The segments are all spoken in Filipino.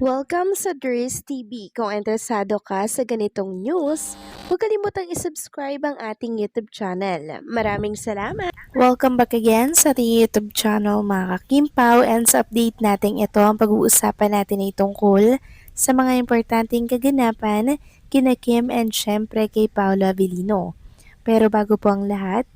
Welcome sa Dries TV. Kung interesado ka sa ganitong news, huwag kalimutang isubscribe ang ating YouTube channel. Maraming salamat! Welcome back again sa ating YouTube channel mga kakimpaw, and sa update natin ito ang pag-uusapan natin ay tungkol sa mga importanteng kaganapan kina Kim and syempre kay Paolo Avellino. Pero bago po ang lahat,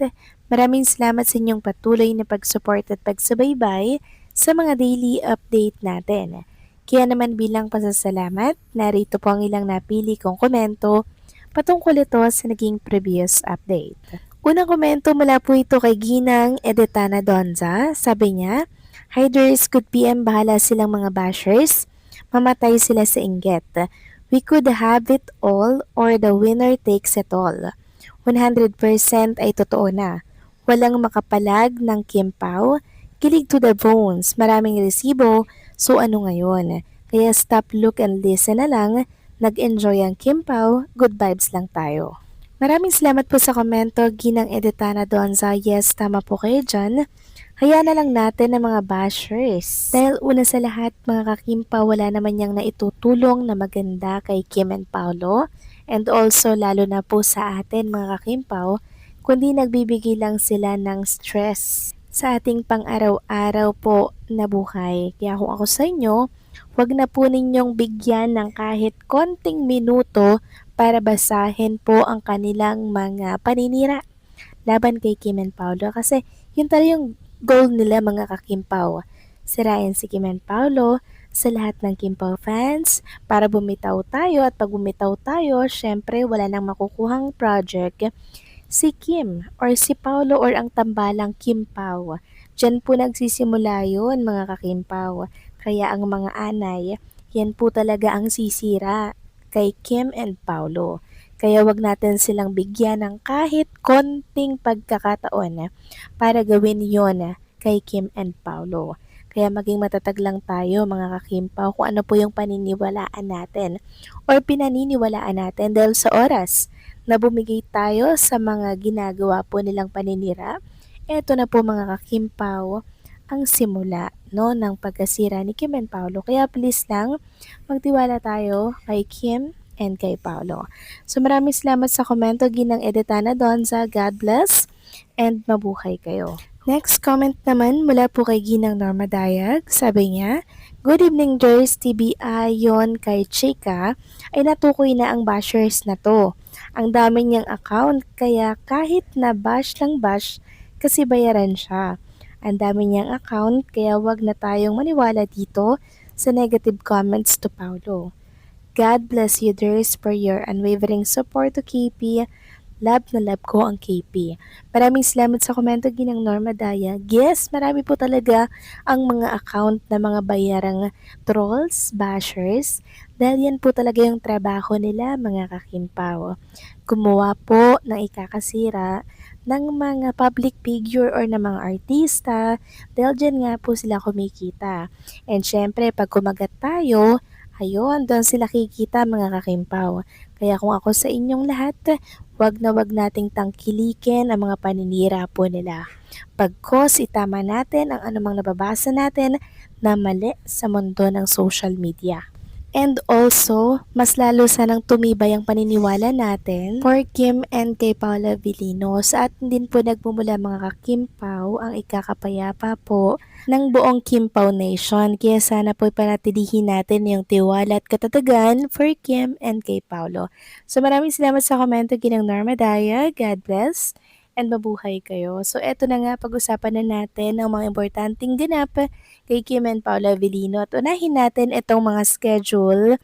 maraming salamat sa inyong patuloy na pag-support at pagsubaybay sa mga daily update natin. Kaya naman bilang pasasalamat, narito po ang ilang napili kong komento patungkol ito sa naging previous update. Unang komento mula po ito kay Ginang Edetana Donza. Sabi niya, Hiders, good PM, bahala silang mga bashers. Mamatay sila sa inggit. We could have it all or the winner takes it all. 100% ay totoo na. Walang makapalag ng Kim Pao. Kilig to the bones. Maraming resibo. So ano ngayon? Kaya stop, look, and listen na lang. Nag-enjoy ang Kim Pao. Good vibes lang tayo. Maraming salamat po sa komento, Ginang Edetana Donza. Yes, tama po kayo dyan. Hayaan na lang natin ang mga bashers. Dahil una sa lahat, mga kakimpa, wala naman niyang naitutulong na maganda kay Kim and Paolo. And also, lalo na po sa atin, mga kakimpaw, kundi nagbibigay lang sila ng stress sa ating pang-araw-araw po na buhay. Kaya kung ako sa inyo, wag na po ninyong bigyan ng kahit konting minuto para basahin po ang kanilang mga paninira laban kay Kim and Paolo. Kasi yun talaga yung goal nila, mga kakimpaw. Sirain si Kim and Paolo sa lahat ng Kimpaw fans para bumitaw tayo, at pag bumitaw tayo, syempre wala nang makukuhang project si Kim or si Paolo or ang tambalang Kimpaw. Diyan po nagsisimula yun, mga kakimpaw. Kaya ang mga anay, yan po talaga ang sisira kay Kim and Paolo. Kaya wag natin silang bigyan ng kahit konting pagkakataon para gawin yon kay Kim and Paolo. Kaya maging matatag lang tayo, mga kakimpaw, kung ano po yung paniniwalaan natin or pinaniniwalaan natin, dahil sa oras na bumigay tayo sa mga ginagawa po nilang paninira, eto na po, mga kakimpaw, ang simula ng pagkasira ni Kim and Paolo. Kaya please lang, magtiwala tayo kay Kim and kay Paolo. So maraming salamat sa komento, Ginang Edetana Donza. God bless and mabuhay kayo. Next comment naman mula po kay Ginang Norma Dayag. Sabi niya, Good evening, Ders TV. Ayon kay Chika, ay natukoy na ang bashers na to. Ang dami niyang account, kaya kahit na bash lang bash, kasi bayaran siya. Ang dami niyang account, kaya wag na tayong maniwala dito sa negative comments to Paulo. God bless you, Ders, for your unwavering support to KP. Love na love ko ang KP. Maraming salamat sa komento, Ginang Norma Daya. Yes, marami po talaga ang mga account na mga bayarang trolls, bashers, dahil yan po talaga yung trabaho nila, mga kakimpaw. Gumawa po ng ikakasira ng mga public figure or ng mga artista, dahil dyan nga po sila kumikita. And syempre, pag kumagat tayo, ayun, doon sila kikita, mga kakimpaw. Kaya kung ako sa inyong lahat, wag na wag nating tangkilikin ang mga paninira po nila. Pagkos itama natin ang anumang nababasa natin na mali sa mundo ng social media. And also, mas lalo sanang tumibay ang paniniwala natin for Kim and kay Paula Avellino. Sa atin din po nagmumula, mga kakimpaw, ang ikakapayapa po ng buong Kimpaw Nation. Kaya sana po panatilihin natin yung tiwala at katatagan for Kim and kay Paolo. So maraming salamat sa komento, Ginang Norma Daya. God bless and mabuhay kayo. So eto na nga, pag-usapan na natin ang mga importanteng ganap kay Kim and Paula Avellino. At unahin natin itong mga schedule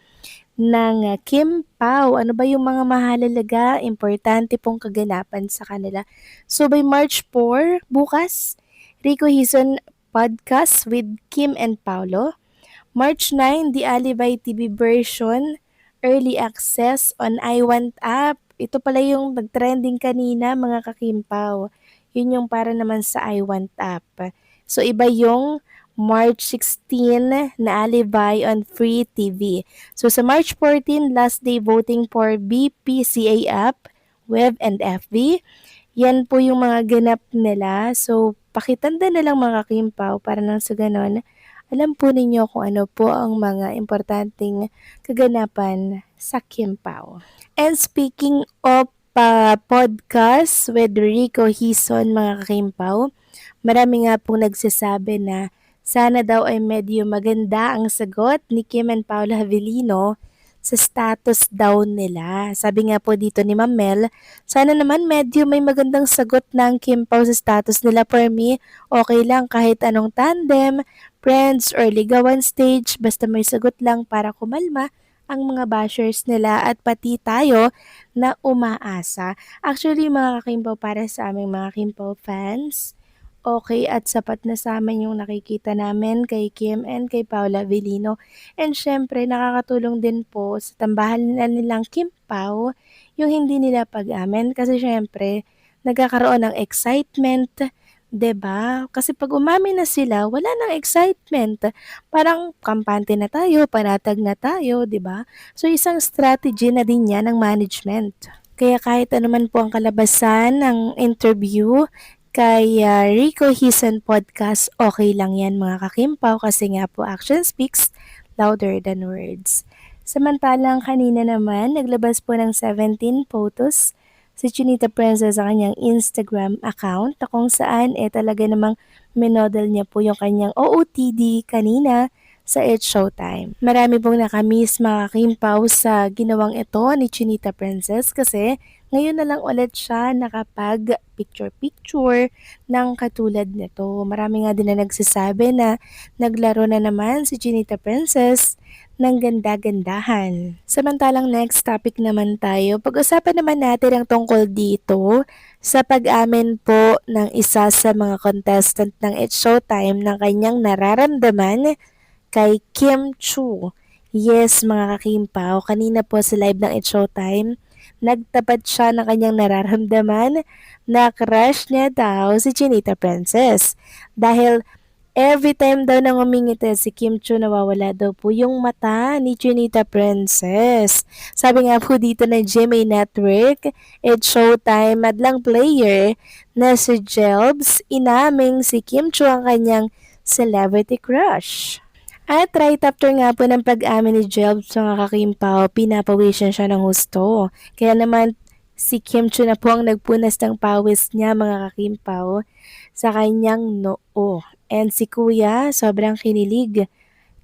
ng Kim Pao. Ano ba yung mga mahalaga, importante pong kaganapan sa kanila. So by March 4, bukas, Rico Hison podcast with Kim and Paolo. March 9, The Alibay TV version, early access on iWant app. Ito pala yung nag-trending kanina, mga kakimpaw. Yun yung para naman sa iWant app. So iba yung March 16 na Alibay on Free TV. So sa March 14, last day voting for BPCA app, web and FB. Yan po yung mga ganap nila. So pakitanda na lang, mga kakimpaw, para nang sa ganon alam po ninyo kung ano po ang mga importanteng kaganapan sa Kim Pao. And speaking of podcast with Rico Hison mga Kimpaw, marami nga pong nagsasabi na sana daw ay medyo maganda ang sagot ni Kim and Paula Avellino sa status daw nila. Sabi nga po dito ni Ma'am Mel, sana naman medyo may magandang sagot ng Kim Pao sa status nila. For me, okay lang kahit anong tandem, friends, or ligawan stage, basta may sagot lang para kumalma ang mga bashers nila at pati tayo na umaasa. Actually, mga Kakimpo, para sa aming mga Kimpo fans, okay at sapat na sa amin yung nakikita namin kay Kim and kay Paula Avellino. And syempre, nakakatulong din po sa tambahan na nilang Kim Pao yung hindi nila pag-amin kasi syempre, nagkakaroon ng excitement, 'di ba? Kasi pag umamin na sila, wala nang excitement. Parang kampante na tayo, panatag na tayo, 'di ba? So isang strategy na din 'yan ng management. Kaya kahit ano man po ang kalabasan ng interview kay Rico Hison Podcast, okay lang yan mga kakimpaw kasi nga po action speaks louder than words. Samantalang kanina naman, naglabas po ng 17 photos si Chinita Princess sa kanyang Instagram account na kung saan talaga namang minodel niya po yung kanyang OOTD kanina sa It's Showtime. Marami pong nakamiss mga kimpaw sa ginawang ito ni Chinita Princess kasi ngayon na lang ulit siya nakapag picture-picture ng katulad nito. Marami nga din na nagsasabi na naglaro na naman si Chinita Princess ng ganda-gandahan. Samantalang next topic naman tayo, pag-usapan naman natin ang tungkol dito sa pag-amin po ng isa sa mga contestant ng It's Showtime ng kanyang nararamdaman kay Kim Chu. Yes, mga kakimpaw, kanina po sa live ng It's Showtime, nagtapat siya ng kanyang nararamdaman na crush niya daw si Chinita Princess. Dahil every time daw na ngumingiti si Kim Chu, nawawala daw po yung mata ni Chinita Princess. Sabi nga po dito ng GMA Network, It's Showtime, madlang player na si Jelbs, inaming si Kim Chu ang kanyang celebrity crush. At right after nga po ng pag-amin ni Jelbs mga kakimpaw, pinapawisan siya ng husto. Kaya naman si Kim Chu na po ang nagpunas ng pawis niya mga kakimpaw sa kanyang noo. And si Kuya sobrang kinilig.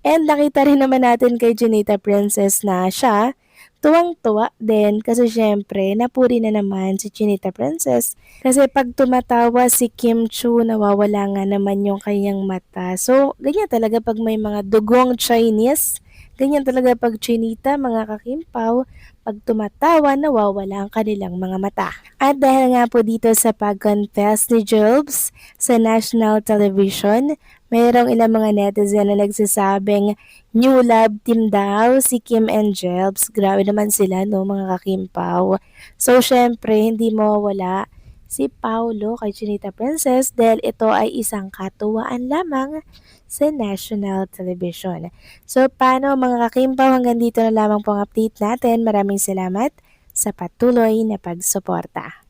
And nakita rin naman natin kay Junita Princess na siya tuwang-tuwa din kasi syempre napuri na naman si Chinita Princess kasi pag tumatawa si Kim Chu nawawala nga naman yung kanyang mata. So ganyan talaga pag may mga dugong Chinese, ganyan talaga pag Chinita mga kakimpaw, pag tumatawa nawawala ang kanilang mga mata. At dahil nga po dito sa pag-confess ni Jobs sa national television, mayroong ilang mga netizen na nagsasabing new love team daw si Kim and Jelbs. Grabe naman sila no mga kakimpaw. So syempre hindi mawawala si Paulo kay Chinita Princess dahil ito ay isang katuwaan lamang sa national television. So paano mga kakimpaw, hanggang dito na lamang pong update natin. Maraming salamat sa patuloy na pagsuporta.